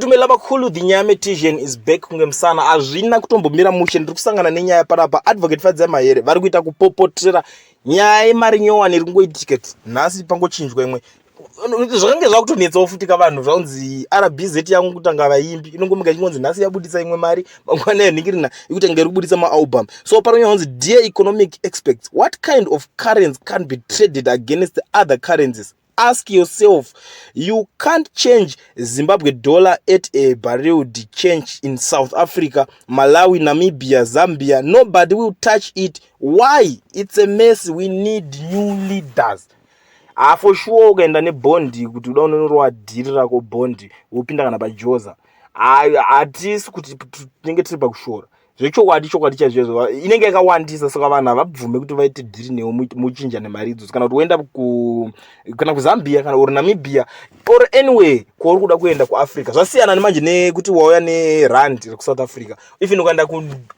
Tatumela bakulu dinyame Tijan is back kungemsana azvina kutombomira mushe ndiri kusangana nenyaya parapa advocate Fadzayi Mahere vari kuita kupopotera nyaya yemari nyowani iri kungoitika nhasi pangochinjwa imwe zvakange zvakutonetsawo futi kavanhu zvaunzi RBZ yangu kutanga vaimbi inongomika chingonzi nhasi yabudisa imwe mari mangwana yanhingirina ikutanga iri kubudisa maalbum. So paranya hanzi dear economic experts, what kind of currency can be traded against the other currencies? Ask yourself. You can't change Zimbabwe dollar at a barrel de change in South Africa, Malawi, Namibia, Zambia. Nobody will touch it. Why? It's a mess. We need new leaders. For sure ukaenda nebondi kuti uda unonorowa dhiri rako bondi upinda kana pajoza hatisi kuti tinenge tiri pakushora zvechokwadi chaizvozvo inenge yakawandisa saka vanhu havabvume kuti vaite dhiri newo muchinja nemari idzodzo kana kuti woenda kana kuZambia kana uri Namibia or anyway kwauri kuda kuenda kuAfrica zvasiyana nemanje nekuti wauya nerand rekuSouth Africa. If ukaenda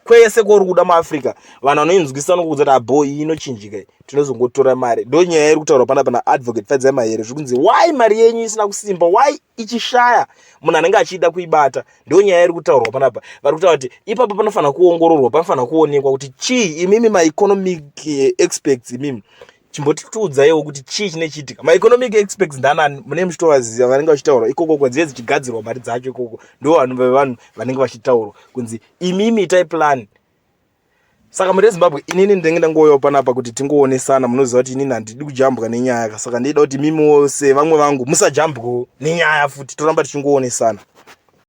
kwese kwauri kuda muAfrica vanhu vanoinzwisisa nokuudza kuti abo iyi inochinjika tinozongotora mari. Ndo nyaya iri kutaura pana advocate Fadzayi Mahere zvikunzi why mari yenyu isina kusimba, why ichishaya munhu anenge achida kuibata. Ndo nyaya iri kutaurwa panapa. Vari kutaura kuti ipapo panofanira kuongororwa, panofanira kuonekwa kuti chii imimi maeconomic experts imimi chimbotitiudzaiwo kuti chii chinechiitika. Maeconomic experts ndanani mune muchitovaziva vanenge vachitaura ikoko kwadziye dzichigadzirwa mari dzacho ikoko ndo vanhu vanenge vachitaurwa kunzi imimi itai plan. Saka muri Zimbabwe inini ndenge ndangoyawo panapa kuti tingoonesana munoziva kuti inini handidi kujambwa nenyaya saka ndida kuti mimi wose vamwe vangu musajambwawo nenyaya futi toramba tichingoonesana.